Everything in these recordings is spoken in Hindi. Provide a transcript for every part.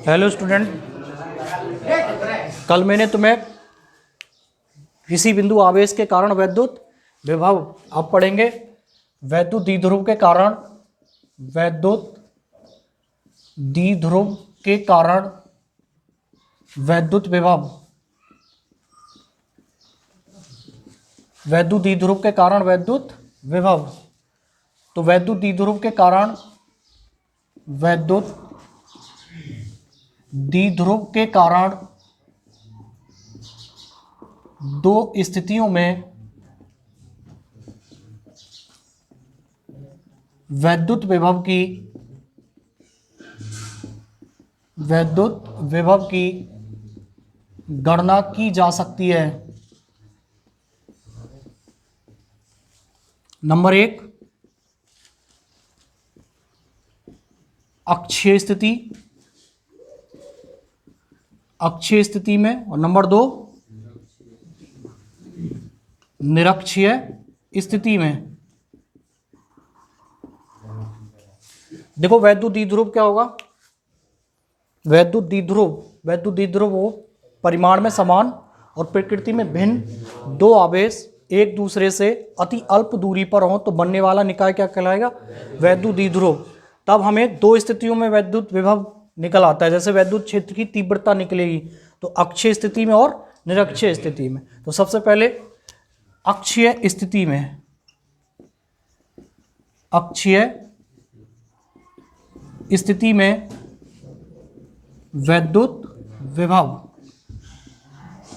हेलो स्टूडेंट, कल मैंने तुम्हें किसी बिंदु आवेश के कारण वैद्युत विभव, अब पढ़ेंगे वैद्युत द्विध्रुव के कारण, वैद्युत द्विध्रुव के कारण वैद्युत विभव, वैद्युत द्विध्रुव के कारण वैद्युत विभव। तो वैद्युत द्विध्रुव के कारण, वैद्युत द्विध्रुव के कारण दो स्थितियों में वैद्युत विभव की गणना की जा सकती है। नंबर एक, अक्षीय स्थिति में, और नंबर दो, निरक्षीय स्थिति में। देखो वैद्युत द्विध्रुव क्या होगा? वैद्युत द्विध्रुव वो परिमाण में समान और प्रकृति में भिन्न दो आवेश एक दूसरे से अति अल्प दूरी पर हों तो बनने वाला निकाय क्या कहलाएगा? वैद्युत द्विध्रुव। तब हमें दो स्थितियों में वैद्युत विभव निकल आता है। जैसे वैद्युत क्षेत्र की तीव्रता निकलेगी तो अक्षीय स्थिति में और निरक्षीय स्थिति में। तो सबसे पहले अक्षीय स्थिति में वैद्युत विभव।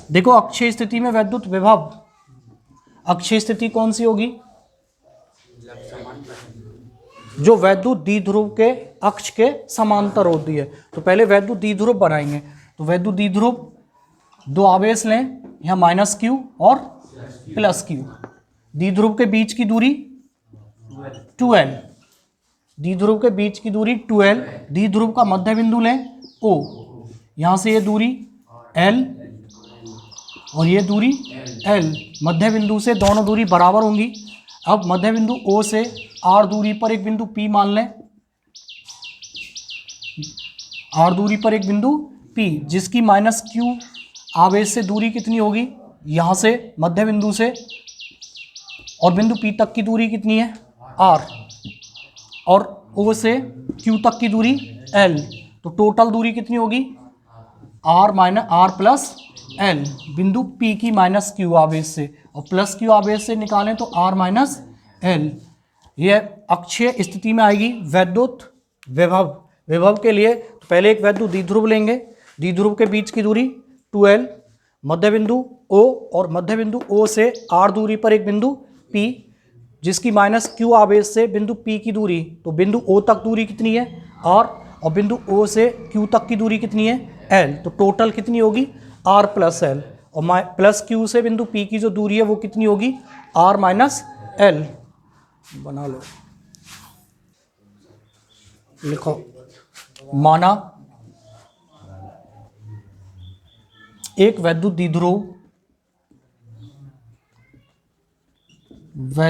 देखो अक्षीय स्थिति में वैद्युत विभव, अक्षीय स्थिति कौन सी होगी? जो वैद्युत द्विध्रुव के अक्ष के समांतर होती है। तो पहले वैद्युत द्विध्रुव बनाएंगे। तो वैद्युत द्विध्रुव, दो आवेश लें, यहाँ -q और +q। द्विध्रुव के बीच की दूरी 2l, द्विध्रुव के बीच की दूरी 2l। द्विध्रुव का मध्य बिंदु लें O, यहाँ से ये दूरी l और ये दूरी l। मध्य बिंदु से दोनों दूरी बराबर होंगी। अब मध्य बिंदु O से r दूरी पर एक बिंदु P मान लें, r दूरी पर एक बिंदु P, जिसकी -q आवेश से दूरी कितनी होगी? यहाँ से मध्य बिंदु से और बिंदु P तक की दूरी कितनी है? r, और O से Q तक की दूरी l। तो टोटल दूरी कितनी होगी? r प्लस l, बिंदु P की -q आवेश से, और +q आवेश से निकालें तो r -l। यह अक्षीय स्थिति में आएगी वैद्युत विभव के लिए। तो पहले एक वैद्युत द्विध्रुव लेंगे। द्विध्रुव के बीच की दूरी 2l, मध्य बिंदु O और मध्य बिंदु O से r दूरी पर एक बिंदु P, जिसकी -q आवेश से बिंदु P की दूरी, तो बिंदु O तक दूरी कितनी है? r, और बिंदु O से Q तक की दूरी कितनी है? l। तो टोटल कितनी होगी? r प्लस l, और +q से बिंदु P की जो दूरी है वो कितनी होगी? r -l। बना लो, लिखो। माना एक वैद्युत द्विध्रुव -q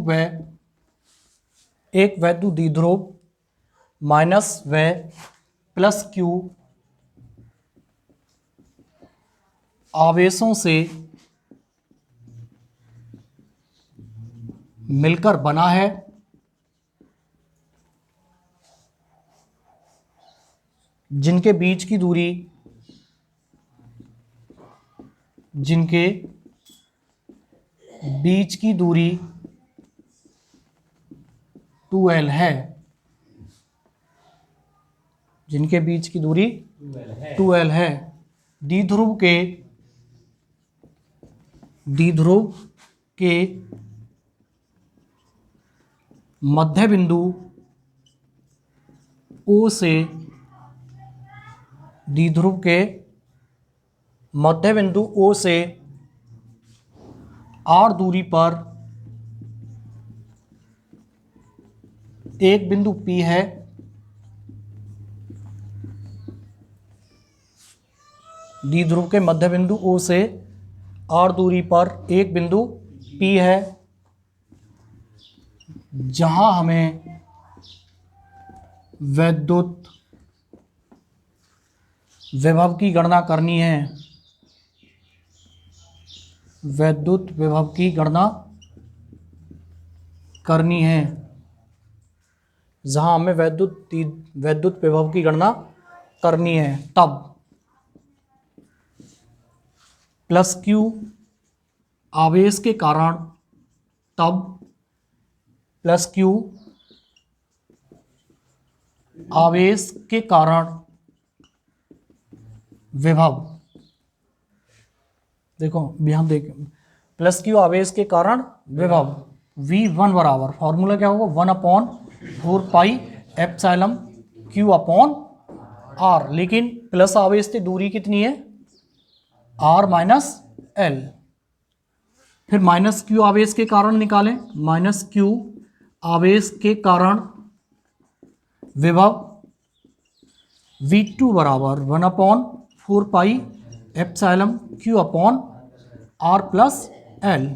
व एक वैद्युत द्विध्रुव माइनस व +q आवेशों से मिलकर बना है, जिनके बीच की दूरी 2l है, जिनके बीच की दूरी 2l है। द्विध्रुव के मध्य बिंदु O से, द्विध्रुव के मध्य बिंदु O से r दूरी पर एक बिंदु P है, द्विध्रुव के मध्य बिंदु O से r दूरी पर एक बिंदु P है, जहां हमें वैद्युत विभव की गणना करनी है, वैद्युत विभव की गणना करनी है, जहां हमें वैद्युत विभव की गणना करनी है, तब प्लस क्यू आवेश के कारण, तब प्लस क्यू आवेश के कारण विभव, देखो यहां देख, प्लस क्यू आवेश के कारण विभव V1 बराबर, फॉर्मूला क्या होगा, 1/4 पाई Q अपॉन R, लेकिन प्लस आवेश से दूरी कितनी है, R माइनस L। फिर माइनस क्यू आवेश के कारण निकालें, माइनस क्यू आवेश के कारण विभव V2 बराबर 1/4 pi Q upon R plus L।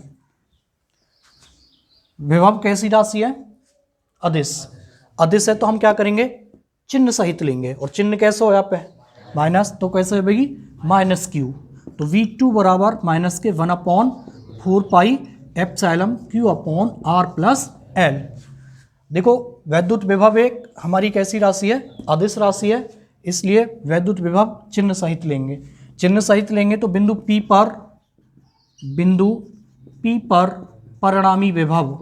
विभव कैसी राशि है, अदिश, अदिश है तो हम क्या करेंगे, चिन्ह सहित लेंगे, और चिन्ह कैसे हो यहाँ पे माइनस, तो कैसे हो भाई माइनस क्यू, तो V2 बराबर माइनस के 1/4 pi upon R plus L। देखो वैद्युत विभव एक हमारी कैसी राशि है, अदिश राशि है, इसलिए वैद्युत विभव चिन्ह सहित लेंगे, चिन्ह सहित लेंगे तो बिंदु P पर परिणामी विभव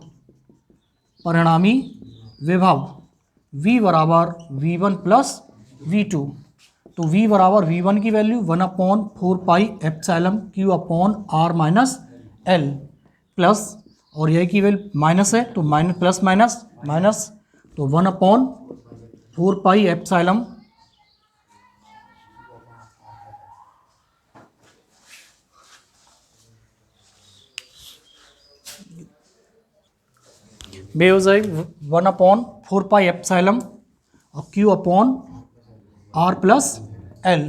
V बराबर V1 प्लस V2, तो V बराबर V1 की value 1/4 pi upon R minus L plus, और यह की वैल्यू माइनस है तो माइनस प्लस माइनस माइनस, तो 1/4 पाई बे हो जाएगी 1/4 पाई और Q upon R plus L।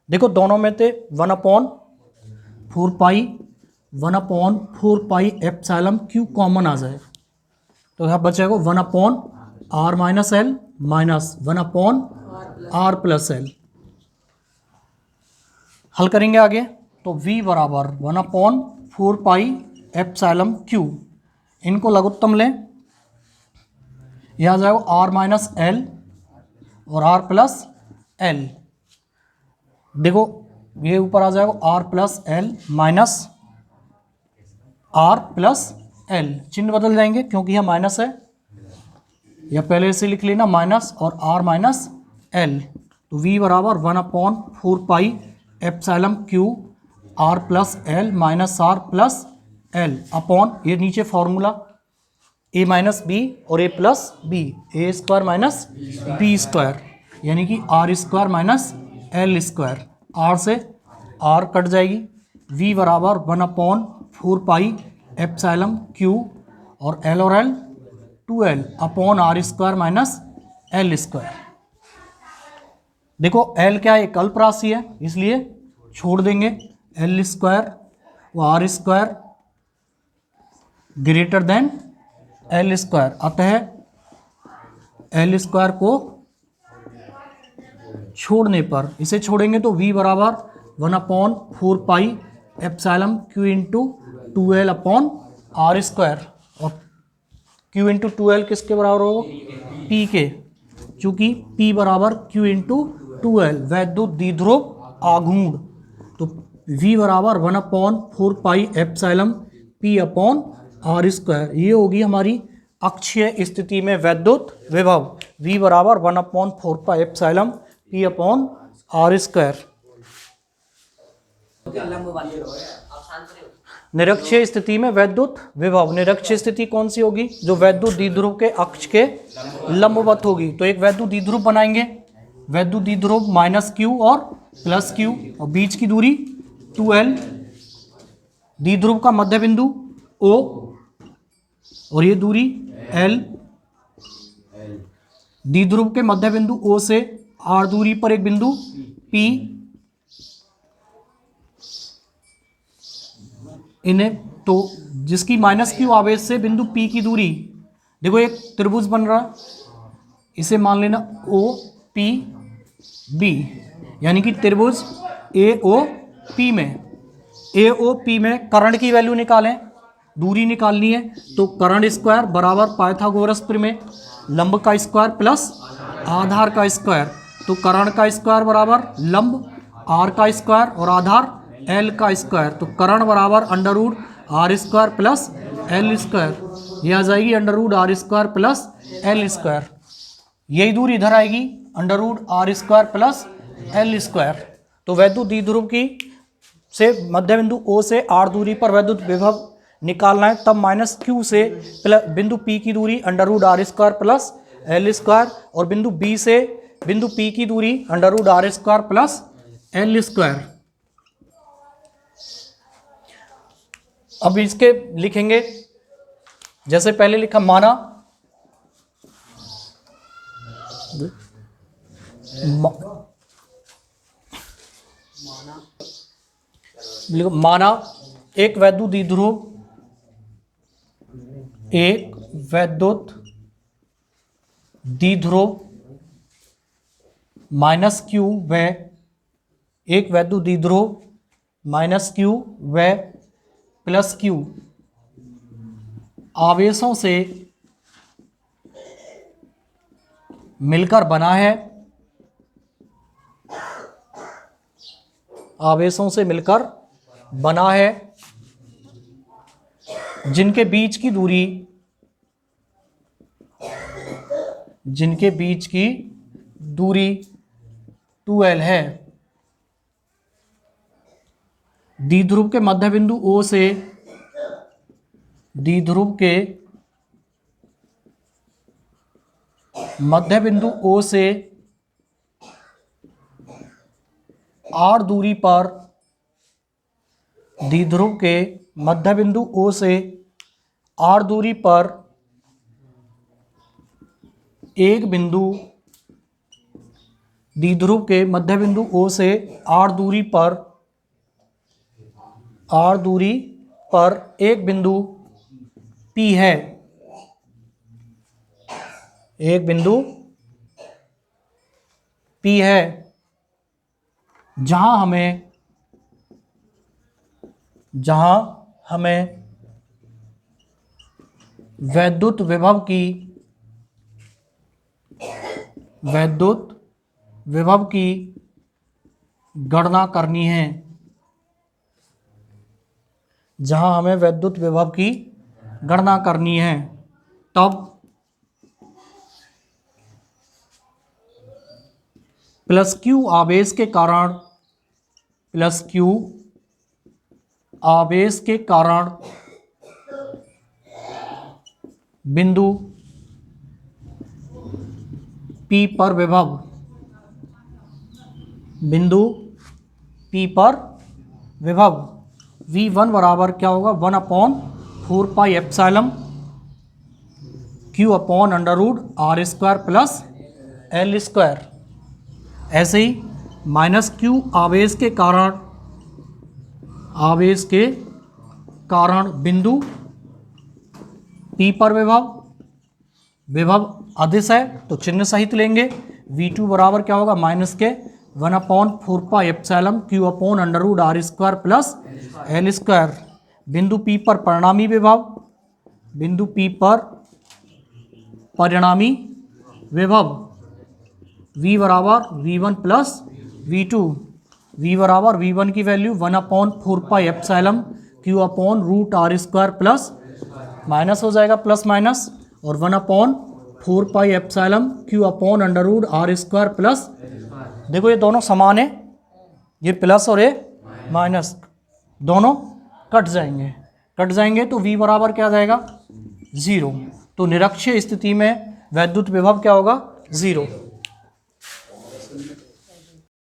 देखो दोनों में थे 1/4 पाई Q कॉमन आ जाए, तो यहाँ बचेगा 1/R minus L minus 1/R plus L। हल करेंगे आगे, तो V बराबर 1/4 पाई Q, इनको लघुत्तम लें, यह आ जाएगा R माइनस L और R प्लस L। देखो ये ऊपर आ जाएगा R plus L minus R plus L, चिन्ह बदल जाएंगे क्योंकि यह माइनस है, या पहले से लिख लेना माइनस और R माइनस L, तो V बराबर 1/4 pi Q R plus L minus R plus L upon, ये नीचे फॉर्मूला A माइनस बी और A plus B, A square minus B square, यानी कि R square minus L square, R से R कट जाएगी, V बराबर 1/4 पाई Q और L 2L upon R square minus L square. देखो L क्या है, एक अल्प राशि है, इसलिए छोड़ देंगे L स्क्वायर व R square greater than L square, अतः L स्क्वायर को छोड़ने पर, इसे छोड़ेंगे तो V बराबर 1/4 pi Q into 2L upon R square, और Q इंटू 2L किसके बराबर होगा, P के, चूँकि P बराबर Q इंटू 2L वैद्युत द्विध्रुव आघूर्ण, तो V बराबर 1/4 पाई P अपॉन R स्क्वायर, ये होगी हमारी अक्षीय स्थिति में वैद्युत विभव, V बराबर 1/4 पाई P अपॉन R स्क्वायर। निरक्षीय स्थिति में वैद्युत विभव, निरक्षीय स्थिति कौन सी होगी, जो वैद्युत द्विध्रुव के अक्ष के लंबवत होगी, तो एक वैद्युत द्विध्रुव बनाएंगे, वैद्युत द्विध्रुव माइनस Q और प्लस Q, और बीच की दूरी 2L, द्विध्रुव का मध्य बिंदु O और ये दूरी L, द्विध्रुव के मध्य बिंदु O से R दूरी पर एक बिंदु P, इन्हें तो जिसकी माइनस Q आवेश से बिंदु P की दूरी, देखो एक त्रिभुज बन रहा है, इसे मान लेना ओ पी बी, यानी कि त्रिभुज ए ओ पी में कर्ण की वैल्यू निकालें, दूरी निकालनी है। तो कर्ण स्क्वायर बराबर पाइथागोरस प्रमेय, लंब का स्क्वायर प्लस आधार का स्क्वायर। तो कर्ण का स्क्वायर बराबर लंब आर का स्क्वायर और आधार एल का स्क्वायर। तो कर्ण बराबर under root R square plus L square, यह आ जाएगी under root R square plus L square. यही दूरी इधर आएगी under root R square plus L square. तो वैद्युत द्विध्रुव की से मध्य बिंदु O से R दूरी पर वैद्युत विभव निकालना है, तब माइनस Q से बिंदु P की दूरी under root R square plus L square, और बिंदु B से बिंदु P की दूरी under root R square plus L square. अब इसके लिखेंगे जैसे पहले लिखा, माना एक वैद्युत द्विध्रुव माइनस क्यू व एक वैद्युत द्विध्रुव माइनस क्यू व प्लस क्यू आवेशों से मिलकर बना है, आवेशों से मिलकर बना है, जिनके बीच की दूरी 2l है। द्विध्रुव के मध्य बिंदु O से R दूरी पर द्विध्रुव के मध्य बिंदु O से R दूरी पर एक बिंदु द्विध्रुव के मध्य बिंदु O से R दूरी पर एक बिंदु P है, एक बिंदु P है, जहां हमें वैद्युत विभव की गणना करनी है, जहां हमें वैद्युत विभव की गणना करनी है। तब प्लस क्यू आवेश के कारण बिंदु P पर विभव V1 बराबर क्या होगा, 1/4πε Q upon under root R square plus L square. ऐसे ही माइनस Q आवेश के कारण बिंदु P पर विभव अदिश है, तो चिन्ह सहित लेंगे। V2 बराबर क्या होगा, माइनस के 1/4πε Q upon under root R square plus L square. बिंदु P पर परिणामी विभव V बराबर V1 प्लस V2। V बराबर V1 की value 1/4πε Q upon root R square plus minus हो जाएगा प्लस माइनस, और 1/4πε Q upon under root R square plus, देखो ये दोनों समान है, ये प्लस और ये माइनस दोनों कट जाएंगे तो V बराबर क्या आ जाएगा, 0। तो निरक्षीय स्थिति में वैद्युत विभव क्या होगा, 0।